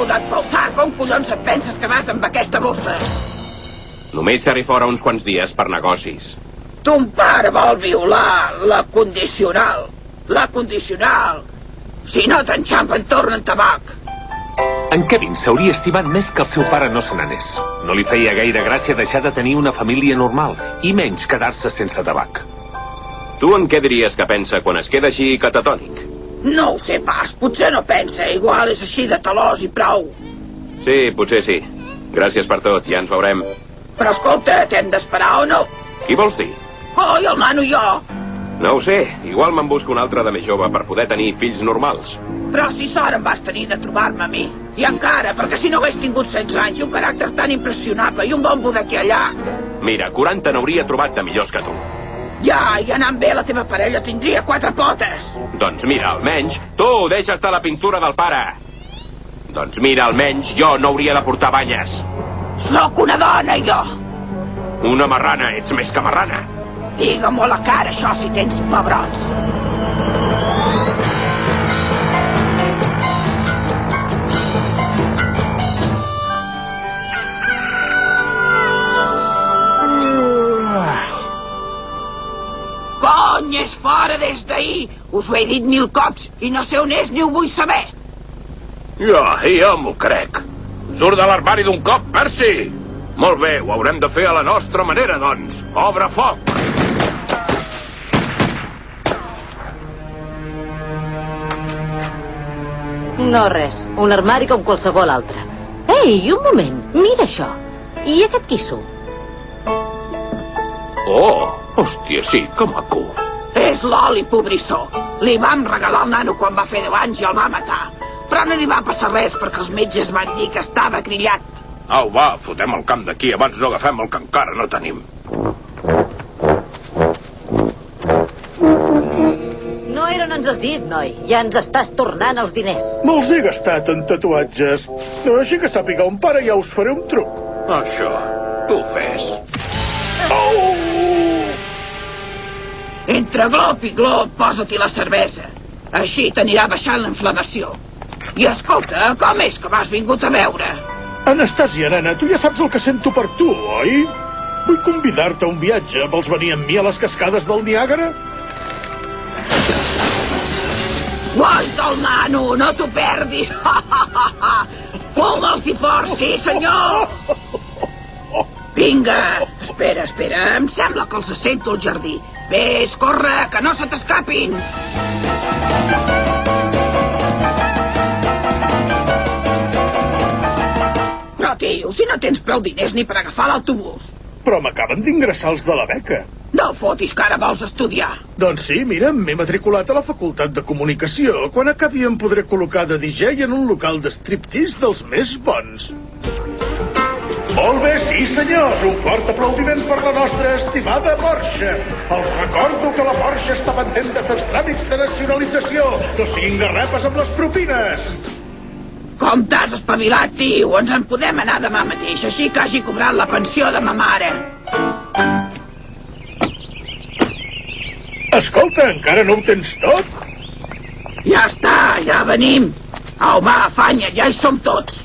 soldat pel sac, on collons et penses que vas amb aquesta bossa? Només seré fora uns quants dies per negocis. Ton pare vol violar la condicional. La condicional. Si no t'enxampen, tornen tabac. En Kevin s'hauria estimat més que el seu pare no se n'anés. No li feia gaire gràcia deixar de tenir una família normal, i menys quedar-se sense tabac. Tu en què diries que pensa quan es queda així catatònic? No ho sé pas, potser no pensa, igual és així de talós i prou. Sí, potser sí. Gràcies per tot, ja ens veurem. Però escolta, t'hem d'esperar o no? Qui vols dir? Oh, i el nano i jo. No ho sé, igual me'n busco un altre de més jove per poder tenir fills normals. Però si sort em vas tenir de trobar-me a mi. I encara, perquè si no hagués tingut 16 anys i un caràcter tan impressionable i un bon bodequer allà... Mira, 40 n'hauria trobat de millors que tu. Ja, i anant bé la teva parella tindria 4 potes. Doncs mira, almenys, tu deixa estar la pintura del pare. Doncs mira, almenys, jo no hauria de portar banyes. Sóc una dona, jo. Una marrana, ets més que marrana. Digue-m'ho a la cara, això, si tens pebrots. Cony, és fora des d'ahir. Us ho he dit 1000 cops i no sé on és ni ho vull saber. Jo m'ho crec. Surt de l'armari d'un cop, Percy. Molt bé, ho haurem de fer a la nostra manera, doncs. Obre foc. No res, un armari com qualsevol altre. Ei, un moment, mira això. I aquest quisso? Oh, hòstia, sí, que maco. És l'oli, pobrissó. Li vam regalar al nano quan va fer 10 anys i el va matar. Però no li va passar res perquè els metges van dir que estava grillat. Au, va, fotem el camp d'aquí abans no agafem el que encara no tenim. No era on ens has dit, noi. Ja ens estàs tornant els diners. Me'ls he gastat en tatuatges. Així que sàpiga un pare ja us faré un truc. Això, tu fes. Oh! Entre glop i glop, posa-t'hi la cervesa. Així t'anirà baixant la inflamació. I escolta, com és que m'has vingut a veure? Anastàsia, nena, tu ja saps el que sento per tu, oi? Vull convidar-te a un viatge. Vols venir amb mi a les cascades del Niàgara? Guaita el nano, no t'ho perdis. Fuma'ls i fort, sí, senyor. Vinga, espera, em sembla que els sento al jardí. Ves, corre, que no se t'escapin. Però, tio, si no tens prou diners ni per agafar l'autobús. Però m'acaben d'ingressar els de la beca. No fotis que ara vols estudiar. Doncs sí, mira, m'he matriculat a la Facultat de Comunicació. Quan acabi em podré col·locar de DJ en un local de striptease dels més bons. Molt bé, sí senyors, un fort aplaudiment per la nostra estimada Porsche. Els recordo que la Porsche està pendent de fer els tràmits de nacionalització. No siguin garrapes amb les propines. Com t'has espavilat, tio? Ens en podem anar demà mateix, així que hagi cobrat la pensió de ma mare. Escolta, encara no ho tens tot? Ja està, ja venim. Au, va, afanya, ja hi som tots.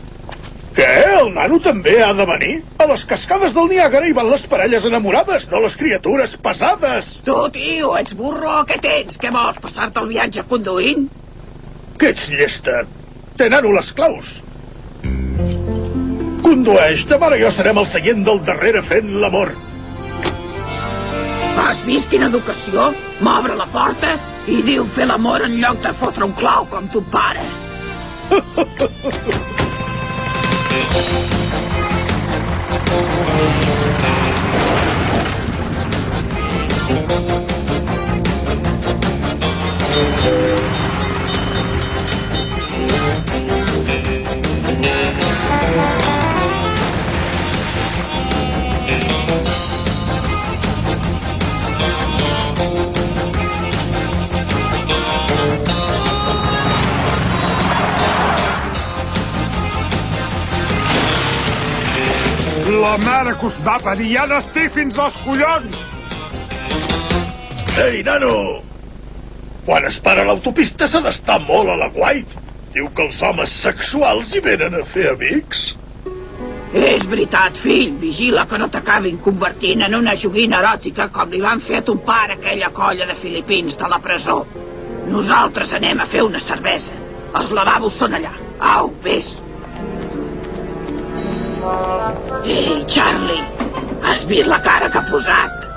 Què? El nano també ha de venir? A les cascades del Niàgara hi van les parelles enamorades, no les criatures pesades. Tu, tio, ets burro o què tens? Què vols, passar-te el viatge conduint? Que ets llesta. Té, nano, les claus. Condueix, demà ara jo serem al seient del darrere fent l'amor. Has vist quina educació? M'obre la porta i diu fer l'amor en lloc de fotre un clau com ton pare. La mare que us va parir, ja n'estic fins als collons! Ei, nano! Quan es para l'autopista s'ha d'estar molt a l'aguait. Diu que els homes sexuals hi venen a fer amics. És veritat, fill, vigila que no t'acabin convertint en una joguina eròtica com li van fer a ton pare aquella colla de filipins de la presó. Nosaltres anem a fer una cervesa. Els lavabos són allà. Au, vés. Ei, Charlie, has vist la cara que ha posat?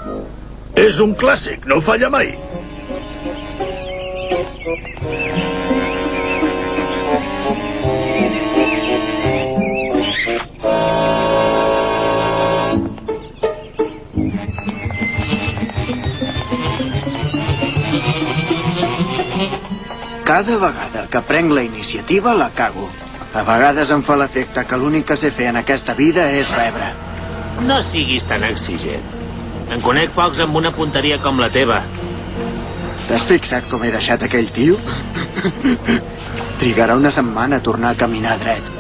És un clàssic, no falla mai. Cada vegada que prenc la iniciativa la cago. A vegades em fa l'efecte que l'únic que sé fer en aquesta vida és rebre. No siguis tan exigent. En conec pocs amb una punteria com la teva. T'has fixat com he deixat aquell tio? Trigarà una setmana a tornar a caminar dret.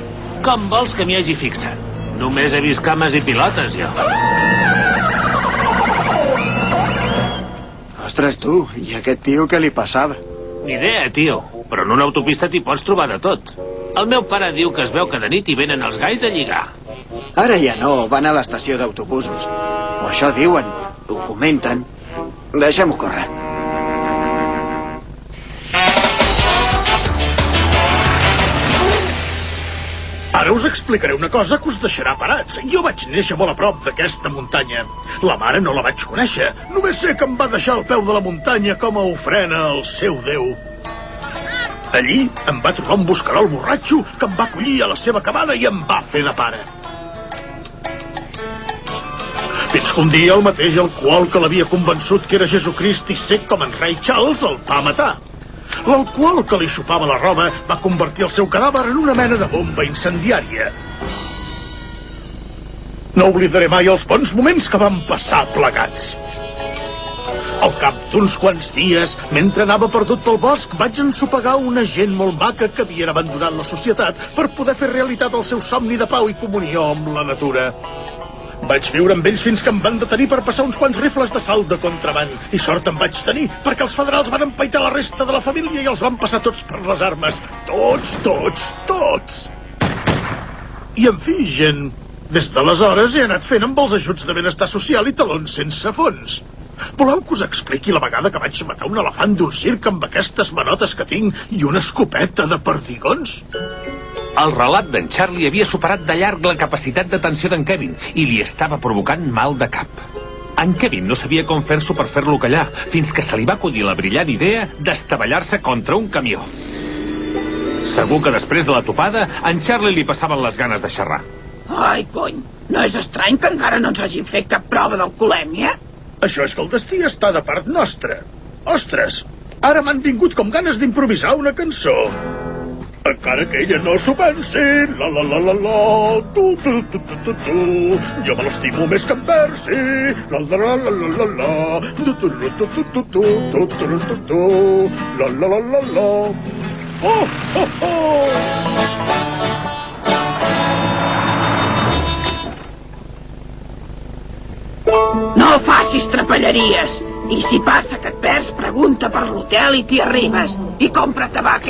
Com vols que m'hi hagi fixat? Només he vist cames i pilotes, jo. Ostres, tu, i aquest tio què li passava? Ni idea, tio. Però en una autopista t'hi pots trobar de tot. El meu pare diu que es veu que de nit hi venen els gais a lligar. Ara ja no, van a l'estació d'autobusos. O això diuen, ho comenten. Deixem-ho córrer. Ara us explicaré una cosa que us deixarà parats. Jo vaig néixer molt a prop d'aquesta muntanya. La mare no la vaig conèixer. Només sé que em va deixar al peu de la muntanya com a ofrena al seu déu. Allí em va trobar un buscarol borratxo que em va acollir a la seva cabana i em va fer de pare. Fins que un dia el mateix alcohol que l'havia convençut que era Jesucrist i sec com en rei Charles el va matar. L'alcohol que li xupava la roba va convertir el seu cadàver en una mena de bomba incendiària. No oblidaré mai els bons moments que vam passar plegats. Al cap d'uns quants dies, mentre anava perdut pel bosc, vaig ensopegar una gent molt maca que havia abandonat la societat per poder fer realitat el seu somni de pau i comunió amb la natura. Vaig viure amb ells fins que em van detenir per passar uns quants rifles de salt de contraband. I sort em vaig tenir, perquè els federals van empaitar la resta de la família i els van passar tots per les armes. Tots! I en fi, gent, des d'aleshores he anat fent amb els ajuts de benestar social i talons sense fons. Voleu que us expliqui la vegada que vaig matar un elefant d'un circ amb aquestes manotes que tinc i una escopeta de perdigons? El relat d'en Charlie havia superat de llarg la capacitat d'atenció d'en Kevin i li estava provocant mal de cap. En Kevin no sabia com fer-s'ho per fer-lo callar, fins que se li va acudir la brillant idea d'estavellar-se contra un camió. Segur que després de la topada, en Charlie li passaven les ganes de xerrar. Ai, cony, no és estrany que encara no ens hagin fet cap prova d'alcoholèmia? Això és que el destí està de part nostra. Ostres, ara m'han vingut com ganes d'improvisar una cançó. Encara que ella no s'ho pensi, la la la la la, tu, jo me l'estimo més que en Percy, la la la la la la la, la la la la la, oh. No facis trapelleries. I si passa que et perds, pregunta per l'hotel i t'hi arribes. I compra tabac,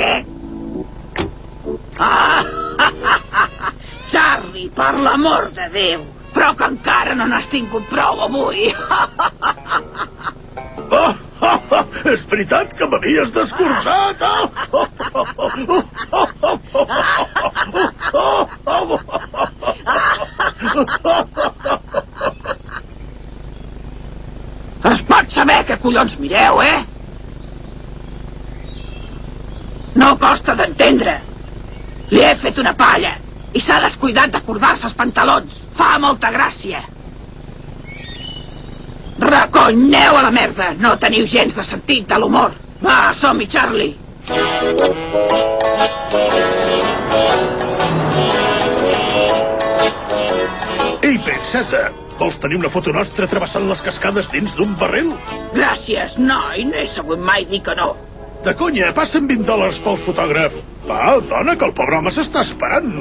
Charlie, per l'amor de Déu, però que encara no n'has tingut prou avui. És veritat que m'havies descursat. Es pot saber què collons mireu, No costa d'entendre. Li he fet una palla i s'ha descuidat d'acordar-se els pantalons. Fa molta gràcia. Reconyeu a la merda. No teniu gens de sentit de l'humor. Va, som-hi, Charlie. Ei, princesa, vols tenir una foto nostra travessant les cascades dins d'un barril? Gràcies, noi, no he sabut mai dir que no. De conya, passa'm $20 pel fotògraf. Va, dona, que el pobre home s'està esperant.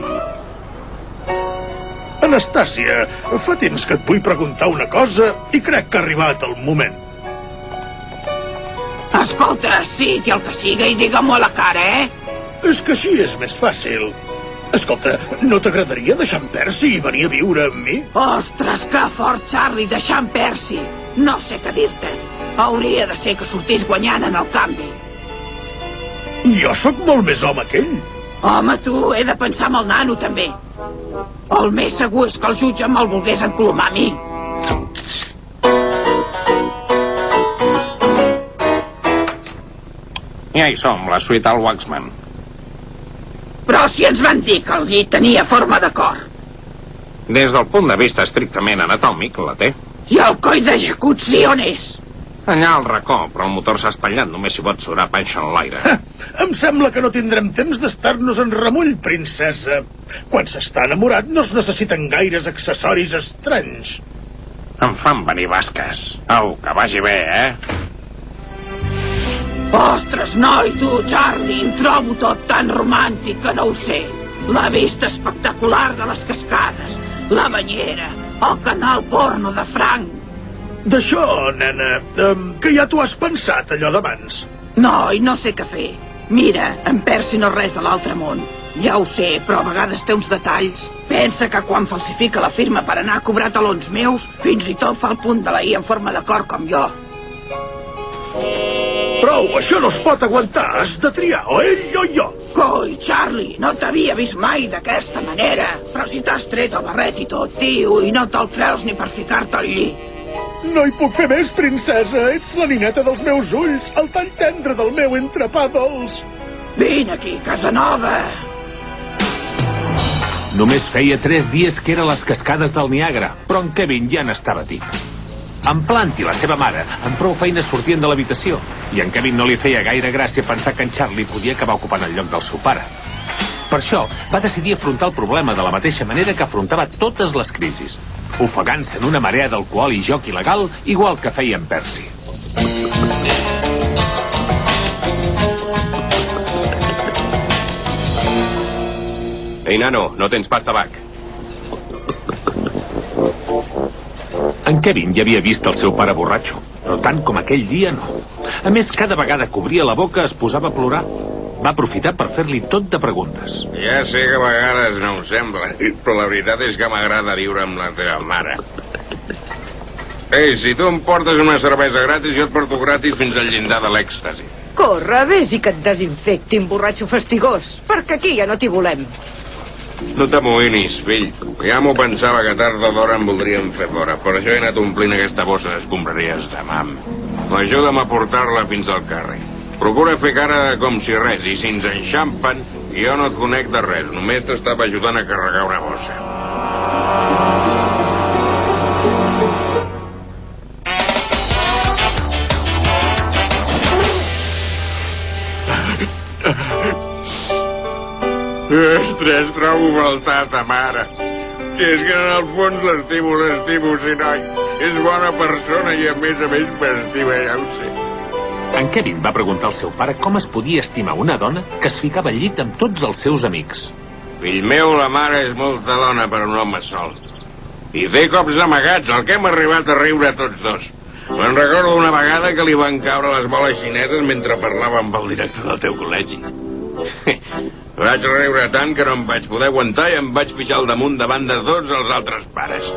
Anastàcia, fa temps que et vull preguntar una cosa i crec que ha arribat el moment. Escolta, sigui el que siga i digue-m'ho a la cara, És que així és més fàcil. Escolta, no t'agradaria deixar en Percy i venir a viure amb mi? Ostres, que fort, Charlie, deixar en Percy. No sé què dir-te. Hauria de ser que sortís guanyant en el canvi. Jo sóc molt més home que ell. Home, tu, he de pensar amb el nano, també. El més segur és que el jutge me'l volgués encolomar a mi. Ja hi som, la suite al Waxman. Però si ens van dir que el llit tenia forma de cor. Des del punt de vista estrictament anatòmic, la té. I el coll de jacuzzi on és? Allà al racó, però el motor s'ha espatllat, només s'hi pot surar panxa en l'aire. Em sembla que no tindrem temps d'estar-nos en remull, princesa. Quan s'està enamorat no es necessiten gaires accessoris estranys. Em fan venir basques. Au, que vagi bé, Ostres, noi, tu, Charlie, em trobo tot tan romàntic que no ho sé. La vista espectacular de les cascades, la banyera, el canal porno de Frank. D'això, nena, que ja t'ho has pensat, allò d'abans. Noi, no sé què fer. Mira, en Percy no és res de l'altre món. Ja ho sé, però a vegades té uns detalls. Pensa que quan falsifica la firma per anar a cobrar talons meus, fins i tot fa el punt de la I en forma de cor com jo. Prou, això no es pot aguantar. Has de triar, o ell o jo. Coi, Charlie, no t'havia vist mai d'aquesta manera. Però si t'has tret el barret i tot, tio, i no te'l treus ni per ficar-te al llit. No hi puc fer més, princesa. Ets la nineta dels meus ulls, el tall tendre del meu entrepà dolç. Vine aquí, Casanova. Només feia 3 dies que era a les cascades del Niàgara, però en Kevin ja n'estava tip. En Plant i la seva mare amb prou feines sortien de l'habitació i en Kevin no li feia gaire gràcia pensar que en Charlie podia acabar ocupant el lloc del seu pare. Per això va decidir afrontar el problema de la mateixa manera que afrontava totes les crisis, ofegant-se en una marea d'alcohol i joc il·legal igual que feia en Percy. Ei, nano, no tens pas tabac. En Kevin ja havia vist el seu pare borratxo, però tant com aquell dia no. A més, cada vegada que obria la boca es posava a plorar. Va aprofitar per fer-li tot de preguntes. Ja sé que a vegades no ho sembla, però la veritat és que m'agrada viure amb la teva mare. Ei, si tu em portes una cervesa gratis, jo et porto gratis fins al llindar de l'èxtasi. Corre, vés i que et desinfectin, borratxo fastigós, perquè aquí ja no t'hi volem. No t'amoïnis, fill. Ja m'ho pensava que tard o d'hora em voldrien fer fora. Per això he anat omplint aquesta bossa d'escombraries de mam. Ajuda'm a portar-la fins al carrer. Procura fer cara com si res, i si ens enxampen, jo no et conec de res. Només t'estava ajudant a carregar una bossa. Ostres, trobo faltar ta mare. Si és que en el fons l'estimo, sí, noi. És bona persona i a més m'estima, ja ho sé. En Kevin va preguntar al seu pare com es podia estimar una dona que es ficava al llit amb tots els seus amics. Fill meu, la mare és molta dona per un home sol. I té cops amagats, el que hem arribat a riure tots dos. Me'n recordo una vegada que li van caure les boles xineses mentre parlava amb el director del teu col·legi. Vaig riure tant que no em vaig poder aguantar i em vaig pixar al damunt davant de tots els altres pares.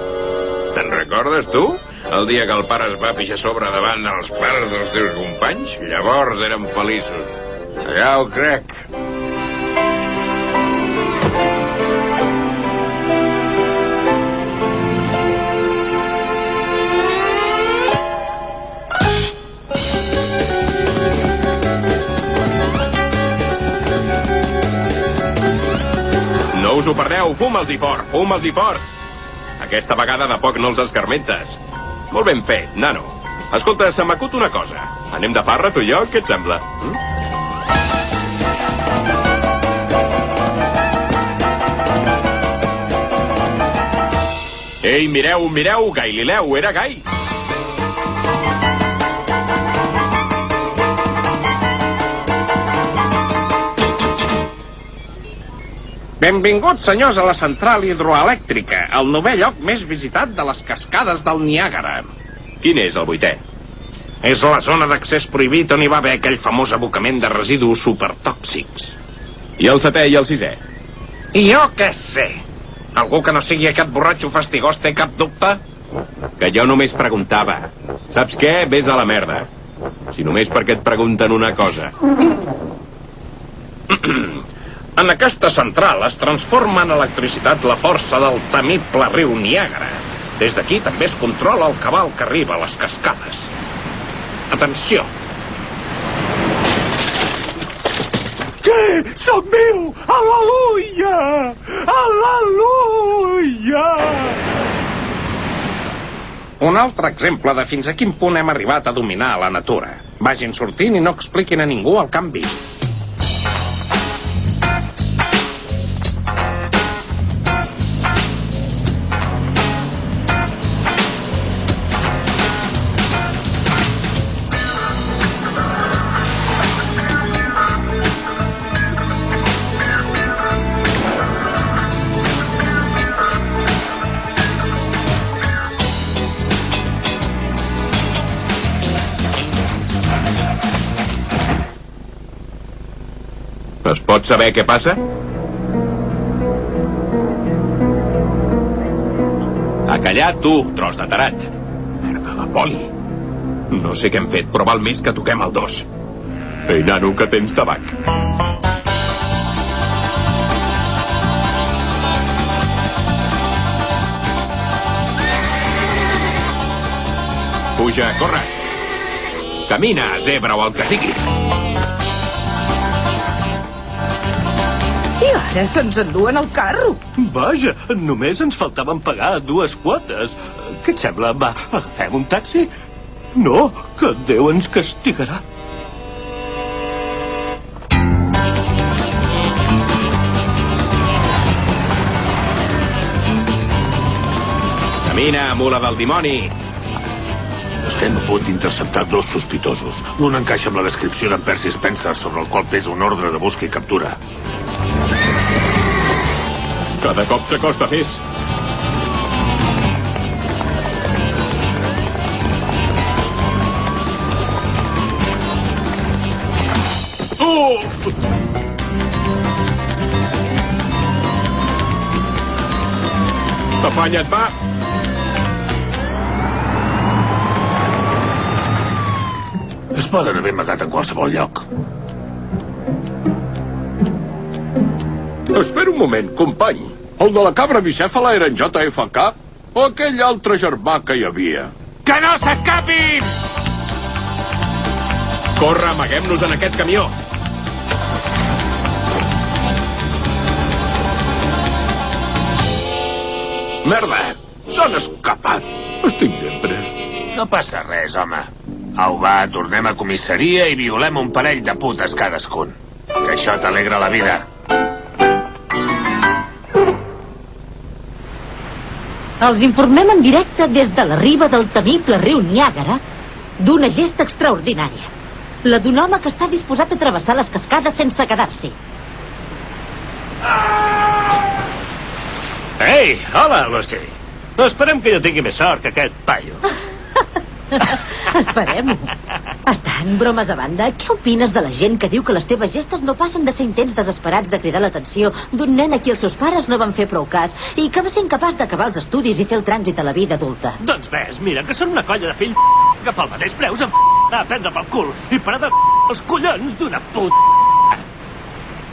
Te'n recordes, tu? El dia que el pare es va pixar sobre davant dels pares dels teus companys? Llavors érem feliços. Ja ho crec. No us ho perdeu, fuma'ls-hi fort, fuma'ls-hi fort. Aquesta vegada de poc no els escarmentes. Molt ben fet, nano. Escolta, se m'acut una cosa. Anem de farra, tu i jo? Què et sembla? Ei, mireu, mireu, Galileu, era gai. Benvinguts, senyors, a la central hidroelèctrica, el 9è lloc més visitat de les cascades del Niàgara. Quin és el 8è? És la zona d'accés prohibit on hi va haver aquell famós abocament de residus supertòxics. I el 7è i el 6è? I jo què sé? Algú que no sigui aquest borratxo fastigós té cap dubte? Que jo només preguntava. Saps què? Ves a la merda. Si només perquè et pregunten una cosa. En aquesta central es transforma en electricitat la força del temible riu Niàgara. Des d'aquí també es controla el cabal que arriba a les cascades. Atenció! Sí, sóc viu! Al·leluia! Al·leluia! Un altre exemple de fins a quin punt hem arribat a dominar la natura. Vagin sortint i no expliquin a ningú el que han vist. Es pot saber què passa? A callar, tu, tros de tarat. Merda, la poli. No sé què hem fet, però val més que toquem el 2. Ei, nano, que tens tabac. Puja, corre. Camina, zebra o el que siguis. I ara se'ns enduen el carro. Vaja, només ens faltaven pagar 2 quotes. Què et sembla? Va, agafem un taxi? No, que Déu ens castigarà. Camina, mula del dimoni. Estem a punt d'interceptar 2 sospitosos. L'un encaixa amb la descripció d'en Percy Spencer, sobre el qual pesa un ordre de busca i captura. Cada cop s'acosta més. Afanya't, va! Es poden haver amagat en qualsevol lloc. Espera un moment, company. El de la cabra bicèfala era en JFK? O aquell altre germà que hi havia? Que no s'escapin! Corre, amaguem-nos en aquest camió. Merda! S'han escapat. Estic ben pres. No passa res, home. Au, va, tornem a comissaria i violem un parell de putes cadascun. Que això t'alegra la vida. Els informem en directe des de la riba del temible riu Niàgara d'una gesta extraordinària. La d'un home que està disposat a travessar les cascades sense quedar-s'hi. Ei, hola, Lucy. Esperem que jo tingui més sort que aquest paio. Esperem-ho. Estan, bromes a banda, què opines de la gent que diu que les teves gestes no passen de ser intents desesperats de cridar l'atenció d'un nen a qui els seus pares no van fer prou cas i que va ser incapaç d'acabar els estudis i fer el trànsit a la vida adulta? Doncs ves, mira, que són una colla de fills que pel mateix preu s'han a prendre pel cul i parar de els collons d'una puta.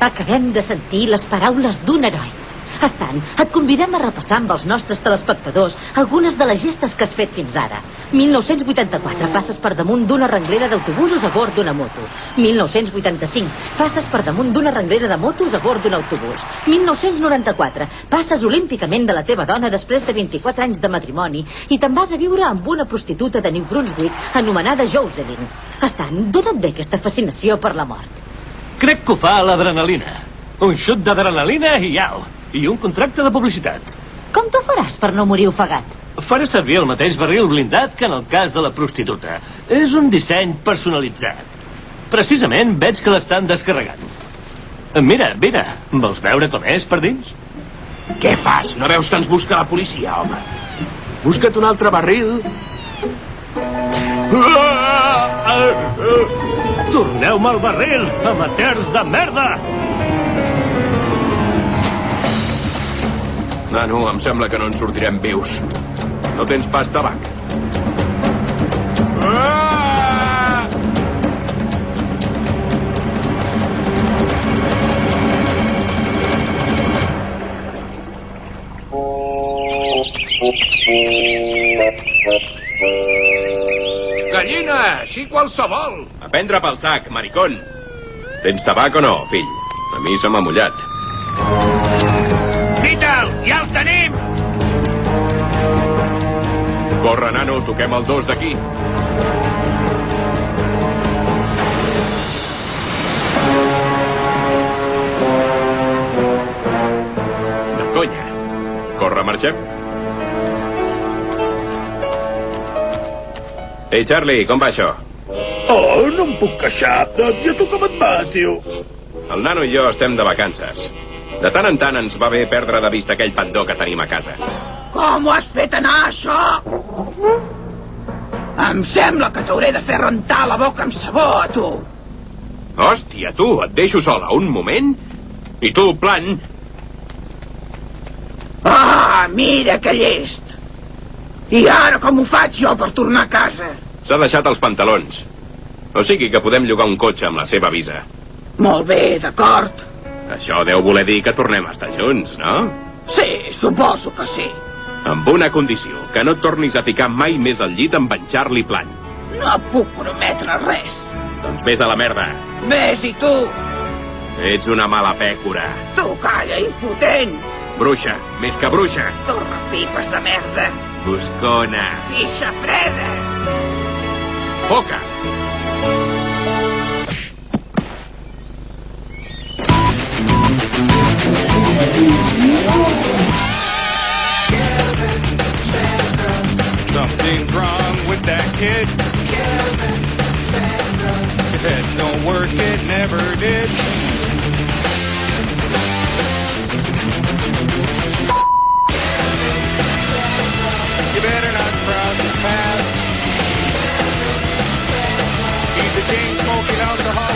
Acabem de sentir les paraules d'un heroi. Estan, et convidem a repassar amb els nostres telespectadors algunes de les gestes que has fet fins ara. 1984, passes per damunt d'una renglera d'autobusos a bord d'una moto. 1985, passes per damunt d'una renglera de motos a bord d'un autobús. 1994, passes olímpicament de la teva dona després de 24 anys de matrimoni i te'n vas a viure amb una prostituta de New Brunswick anomenada Jocelyn. Estan, d'on et ve aquesta fascinació per la mort? Crec que ho fa l'adrenalina. Un xut d'adrenalina i au. I un contracte de publicitat. Com t'ho faràs per no morir ofegat? Faré servir el mateix barril blindat que en el cas de la prostituta. És un disseny personalitzat. Precisament veig que l'estan descarregant. Mira, mira, vols veure com és per dins? Què fas? No veus que ens busca la policia, home? Busca't un altre barril. Torneu-me al barril, amateurs de merda! Nano, em sembla que no en sortirem vius. No tens pas tabac? Gallina, així qualsevol. A prendre pel sac, maricón. Tens tabac o no, fill? A mi se m'ha mullat. Beatles, ja els tenim! Corre, nano, toquem el 2 d'aquí. De conya. Corre, marxem. Ei, Charlie, com va això? Oh, no em puc queixar. I a tu com et va, tio? El nano i jo estem de vacances. De tant en tant ens va bé perdre de vista aquell pandó que tenim a casa. Com ho has fet anar, això? Em sembla que t'hauré de fer rentar la boca amb sabó, a tu. Hòstia, tu, et deixo sola un moment i tu, plan... Ah, mira que llest. I ara com ho faig jo per tornar a casa? S'ha deixat els pantalons. O sigui que podem llogar un cotxe amb la seva visa. Molt bé, d'acord. Això deu voler dir que tornem a estar junts, no? Sí, suposo que sí. Amb una condició, que no et tornis a ficar mai més al llit amb en Charlie Plan. No puc prometre res. Doncs vés a la merda. Ves, i tu? Ets una mala pècora. Tu calla, impotent. Bruixa, més que bruixa. Torra pipes de merda. Buscona. Pixa freda. Foca. Something's wrong with that kid. His head don't work, it never did. You better not cross his path. He's a chain smoking alcoholic.